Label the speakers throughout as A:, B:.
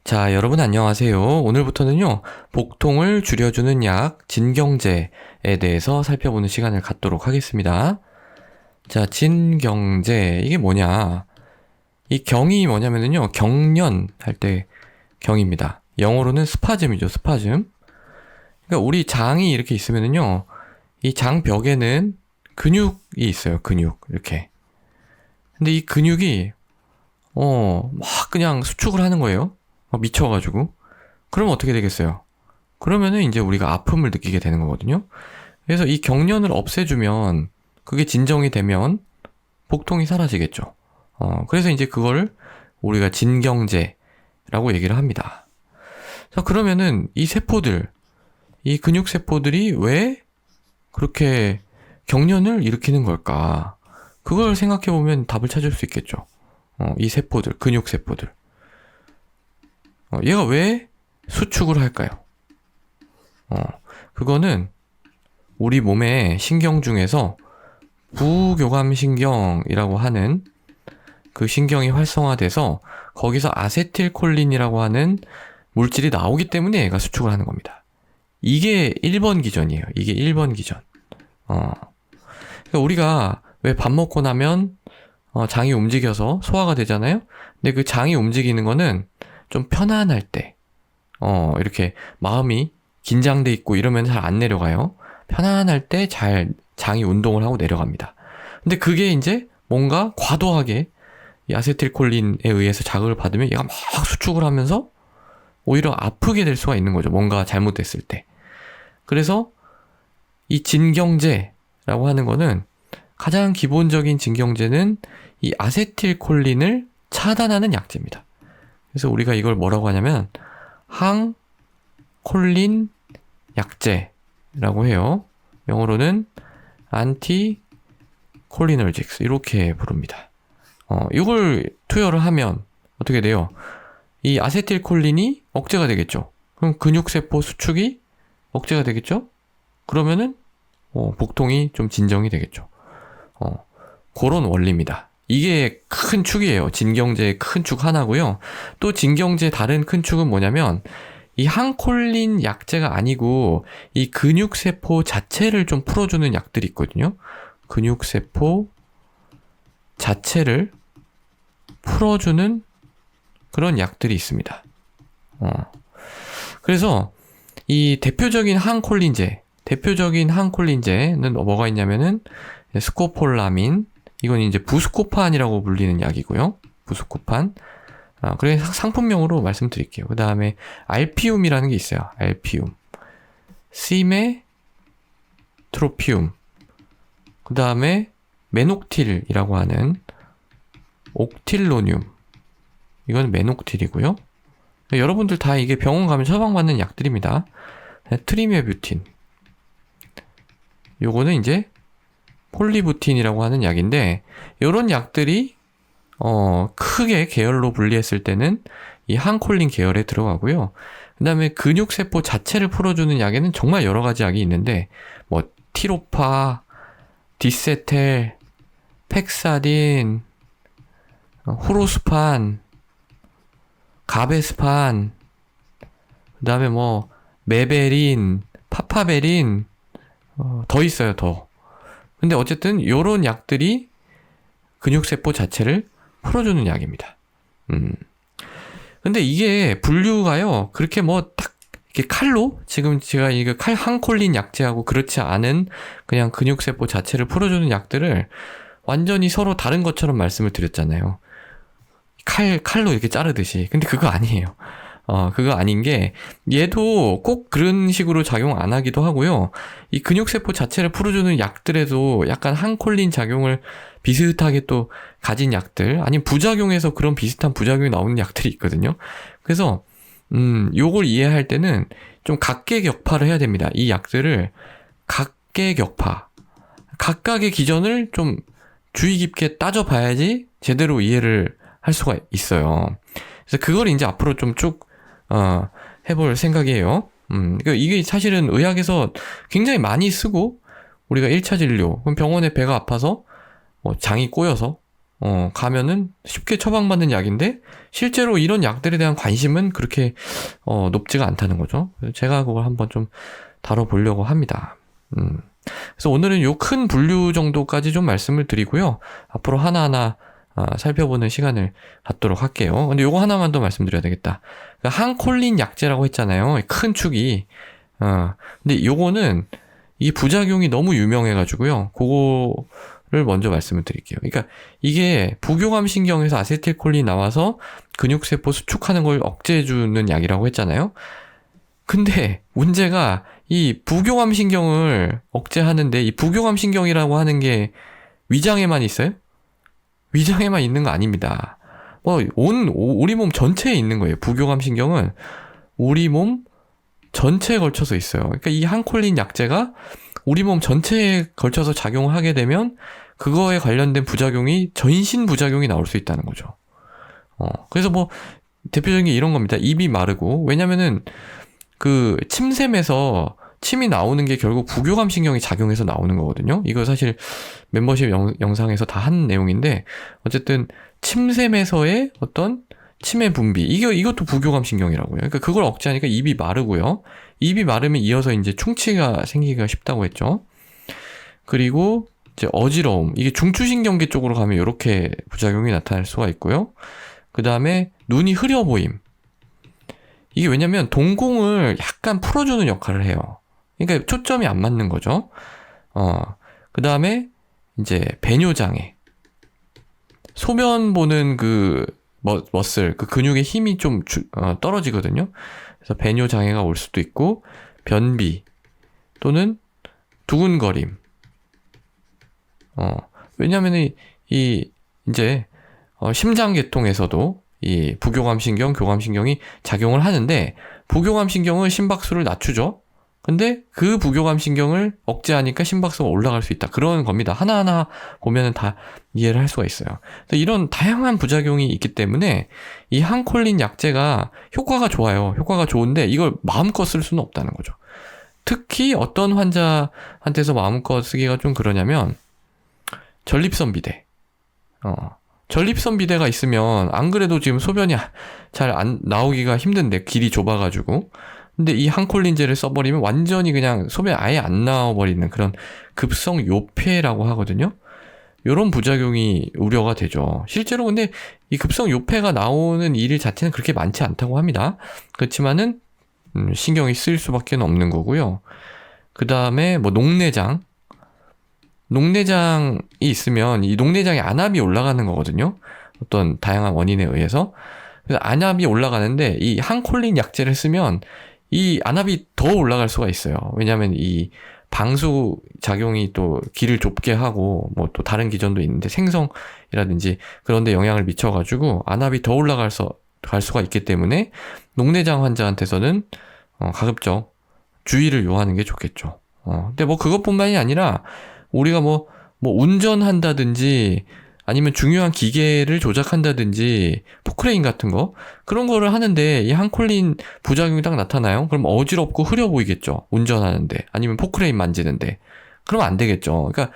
A: 자, 여러분 안녕하세요. 오늘부터는요, 복통을 줄여주는 약, 진경제에 대해서 살펴보는 시간을 갖도록 하겠습니다. 자, 진경제, 이게 뭐냐. 이 경이 뭐냐면요, 경련 할 때 경입니다. 영어로는 스파즘이죠, 스파즘. 그러니까 우리 장이 이렇게 있으면요, 이 장벽에는 근육이 있어요, 근육. 이렇게. 근데 이 근육이, 막 그냥 수축을 하는 거예요. 미쳐가지고. 그러면 어떻게 되겠어요? 그러면은 이제 우리가 아픔을 느끼게 되는 거거든요. 그래서 이 경련을 없애주면 그게 진정이 되면 복통이 사라지겠죠. 그래서 이제 그걸 우리가 진경제라고 얘기를 합니다. 자, 그러면은 이 세포들, 이 근육세포들이 왜 그렇게 경련을 일으키는 걸까? 그걸 생각해보면 답을 찾을 수 있겠죠. 이 세포들, 근육세포들. 얘가 왜 수축을 할까요? 그거는 우리 몸의 신경 중에서 부교감신경이라고 하는 그 신경이 활성화돼서 거기서 아세틸콜린이라고 하는 물질이 나오기 때문에 얘가 수축을 하는 겁니다. 이게 1번 기전이에요. 이게 1번 기전. 그러니까 우리가 왜 밥 먹고 나면 장이 움직여서 소화가 되잖아요? 근데 그 장이 움직이는 거는 좀 편안할 때, 이렇게 마음이 긴장돼 있고 이러면 잘 안 내려가요. 편안할 때 잘 장이 운동을 하고 내려갑니다. 근데 그게 이제 뭔가 과도하게 이 아세틸콜린에 의해서 자극을 받으면 얘가 막 수축을 하면서 오히려 아프게 될 수가 있는 거죠. 뭔가 잘못됐을 때. 그래서 이 진경제라고 하는 거는 가장 기본적인 진경제는 이 아세틸콜린을 차단하는 약제입니다. 그래서 우리가 이걸 뭐라고 하냐면 항콜린 약제라고 해요. 영어로는 안티콜리너직스 이렇게 부릅니다. 이걸 투여를 하면 어떻게 돼요? 이 아세틸콜린이 억제가 되겠죠. 그럼 근육세포 수축이 억제가 되겠죠? 그러면은 복통이 좀 진정이 되겠죠. 그런 원리입니다. 이게 큰 축이에요. 진경제의 큰 축 하나고요. 또 진경제 다른 큰 축은 뭐냐면 이 항콜린 약제가 아니고 이 근육세포 자체를 좀 풀어주는 약들이 있거든요. 근육세포 자체를 풀어주는 그런 약들이 있습니다. 그래서 이 대표적인 항콜린제는 뭐가 있냐면은 스코폴라민, 이건 이제 부스코판이라고 불리는 약이고요. 부스코판. 그래 상품명으로 말씀드릴게요. 그 다음에 알피움이라는 게 있어요. 알피움. 시메트로피움. 그 다음에 메녹틸이라고 하는 옥틸로늄. 이건 메녹틸이고요. 여러분들 다 이게 병원 가면 처방받는 약들입니다. 트리메뷰틴. 요거는 이제 폴리부틴이라고 하는 약인데, 요런 약들이 크게 계열로 분리했을 때는 이 항콜린 계열에 들어가고요. 그 다음에 근육세포 자체를 풀어주는 약에는 정말 여러 가지 약이 있는데, 뭐 티로파, 디세텔, 팩사딘, 후로스판, 가베스판, 그 다음에 뭐 메베린, 파파베린, 더 있어요, 더. 근데 어쨌든 요런 약들이 근육세포 자체를 풀어주는 약입니다. 근데 이게 분류가요, 그렇게 뭐 딱 이렇게 칼로, 지금 제가 이거 항콜린 약제하고 그렇지 않은 그냥 근육세포 자체를 풀어주는 약들을 완전히 서로 다른 것처럼 말씀을 드렸잖아요. 칼로 이렇게 자르듯이. 근데 그거 아니에요. 그거 아닌 게, 얘도 꼭 그런 식으로 작용 안 하기도 하고요. 이 근육세포 자체를 풀어주는 약들에도 약간 항콜린 작용을 비슷하게 또 가진 약들, 아니면 부작용에서 그런 비슷한 부작용이 나오는 약들이 있거든요. 그래서, 요걸 이해할 때는 좀 각계격파를 해야 됩니다. 이 약들을 각계격파. 각각의 기전을 좀 주의 깊게 따져봐야지 제대로 이해를 할 수가 있어요. 그래서 그걸 이제 앞으로 좀 쭉 해볼 생각이에요. 이게 사실은 의학에서 굉장히 많이 쓰고, 우리가 1차 진료, 그럼 병원에 배가 아파서, 뭐 장이 꼬여서, 가면은 쉽게 처방받는 약인데 실제로 이런 약들에 대한 관심은 그렇게 높지가 않다는 거죠. 그래서 제가 그걸 한번 좀 다뤄보려고 합니다. 그래서 오늘은 요 큰 분류 정도까지 좀 말씀을 드리고요. 앞으로 하나하나 살펴보는 시간을 갖도록 할게요. 근데 요거 하나만 더 말씀드려야 되겠다. 그러니까 항콜린 약제라고 했잖아요. 큰 축이. 근데 요거는 이 부작용이 너무 유명해가지고요. 그거를 먼저 말씀을 드릴게요. 그러니까 이게 부교감 신경에서 아세틸콜린이 나와서 근육세포 수축하는 걸 억제해주는 약이라고 했잖아요. 근데 문제가 이 부교감 신경을 억제하는데 이 부교감 신경이라고 하는 게 위장에만 있어요? 위장에만 있는 거 아닙니다. 우리 몸 전체에 있는 거예요. 부교감 신경은 우리 몸 전체에 걸쳐서 있어요. 그러니까 이 항콜린 약제가 우리 몸 전체에 걸쳐서 작용을 하게 되면 그거에 관련된 부작용이 전신 부작용이 나올 수 있다는 거죠. 그래서 대표적인 게 이런 겁니다. 입이 마르고, 왜냐면은 그 침샘에서 침이 나오는 게 결국 부교감 신경이 작용해서 나오는 거거든요. 이거 사실 멤버십 영상에서 다 한 내용인데, 어쨌든 침샘에서의 어떤 침의 분비, 이것도 부교감 신경이라고요. 그러니까 그걸 억제하니까 입이 마르고요. 입이 마르면 이어서 이제 충치가 생기기가 쉽다고 했죠. 그리고 이제 어지러움, 이게 중추신경계 쪽으로 가면 이렇게 부작용이 나타날 수가 있고요. 그 다음에 눈이 흐려 보임. 이게 왜냐면 동공을 약간 풀어주는 역할을 해요. 그러니까 초점이 안 맞는 거죠. 그 다음에 이제 배뇨장애. 소변 보는 그 머슬, 그 근육의 힘이 좀 떨어지거든요. 그래서 배뇨장애가 올 수도 있고, 변비 또는 두근거림. 왜냐면은 이제 심장계통에서도 이 부교감신경, 교감신경이 작용을 하는데, 부교감신경은 심박수를 낮추죠. 근데 그 부교감신경을 억제하니까 심박수가 올라갈 수 있다. 그런 겁니다. 하나하나 보면은 다 이해를 할 수가 있어요. 이런 다양한 부작용이 있기 때문에 이 항콜린 약제가 효과가 좋아요. 효과가 좋은데 이걸 마음껏 쓸 수는 없다는 거죠. 특히 어떤 환자한테서 마음껏 쓰기가 좀 그러냐면 전립선 비대. 전립선 비대가 있으면 안 그래도 지금 소변이 잘 안 나오기가 힘든데, 길이 좁아가지고. 근데 이 항콜린제를 써버리면 완전히 그냥 소변이 아예 안 나와버리는 그런 급성 요폐라고 하거든요. 요런 부작용이 우려가 되죠. 실제로 근데 이 급성 요폐가 나오는 일 자체는 그렇게 많지 않다고 합니다. 그렇지만은 신경이 쓰일 수밖에 없는 거고요. 그 다음에 녹내장이 있으면 이 녹내장에 안압이 올라가는 거거든요. 어떤 다양한 원인에 의해서. 그래서 안압이 올라가는데 이 항콜린 약제를 쓰면 이 안압이 더 올라갈 수가 있어요. 왜냐하면 이 방수 작용이 또 길을 좁게 하고 또 다른 기전도 있는데 생성이라든지 그런 데 영향을 미쳐가지고 안압이 더 올라갈 수가 있기 때문에 녹내장 환자한테서는 가급적 주의를 요하는 게 좋겠죠. 근데 그것뿐만이 아니라 우리가 운전한다든지 아니면 중요한 기계를 조작한다든지 포크레인 같은 거, 그런 거를 하는데 이 항콜린 부작용이 딱 나타나요? 그럼 어지럽고 흐려 보이겠죠. 운전하는데 아니면 포크레인 만지는데. 그러면 안 되겠죠. 그러니까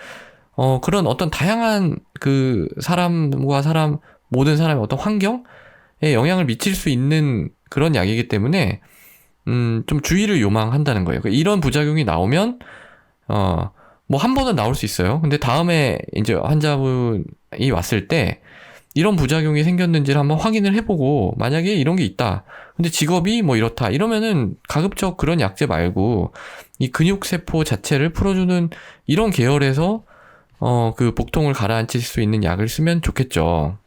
A: 그런 어떤 다양한 그 사람과 모든 사람의 어떤 환경에 영향을 미칠 수 있는 그런 약이기 때문에 좀 주의를 요망한다는 거예요. 그러니까 이런 부작용이 나오면 한 번은 나올 수 있어요. 근데 다음에 이제 환자분이 왔을 때 이런 부작용이 생겼는지를 한번 확인을 해보고, 만약에 이런 게 있다. 근데 직업이 이렇다. 이러면은 가급적 그런 약제 말고 이 근육세포 자체를 풀어주는 이런 계열에서 그 복통을 가라앉힐 수 있는 약을 쓰면 좋겠죠.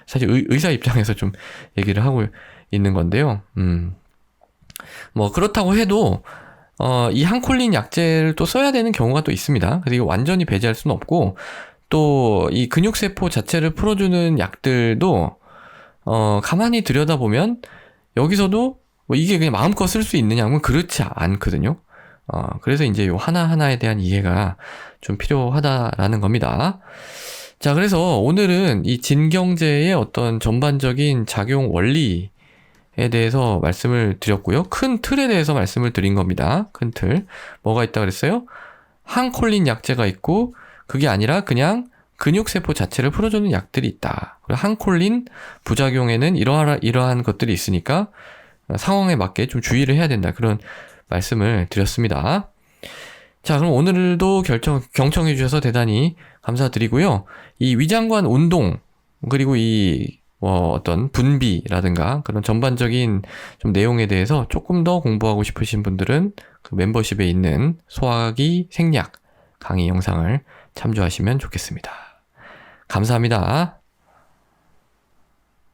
A: 사실 의사 입장에서 좀 얘기를 하고 있는 건데요. 그렇다고 해도 이 항콜린 약제를 또 써야 되는 경우가 또 있습니다. 그래서 이거 완전히 배제할 수는 없고, 또 이 근육세포 자체를 풀어주는 약들도 가만히 들여다보면 여기서도 이게 그냥 마음껏 쓸 수 있느냐면 그렇지 않거든요. 그래서 이제 요 하나하나에 대한 이해가 좀 필요하다라는 겁니다. 자, 그래서 오늘은 이 진경제의 어떤 전반적인 작용 원리 에 대해서 말씀을 드렸고요. 큰 틀에 대해서 말씀을 드린 겁니다. 큰 틀. 뭐가 있다 그랬어요? 항콜린 약제가 있고, 그게 아니라 그냥 근육세포 자체를 풀어주는 약들이 있다. 그리고 항콜린 부작용에는 이러한 것들이 있으니까 상황에 맞게 좀 주의를 해야 된다. 그런 말씀을 드렸습니다. 자, 그럼 오늘도 경청해 주셔서 대단히 감사드리고요. 이 위장관 운동, 그리고 이 어떤 분비라든가 그런 전반적인 좀 내용에 대해서 조금 더 공부하고 싶으신 분들은 그 멤버십에 있는 소화기 생략 강의 영상을 참조하시면 좋겠습니다. 감사합니다.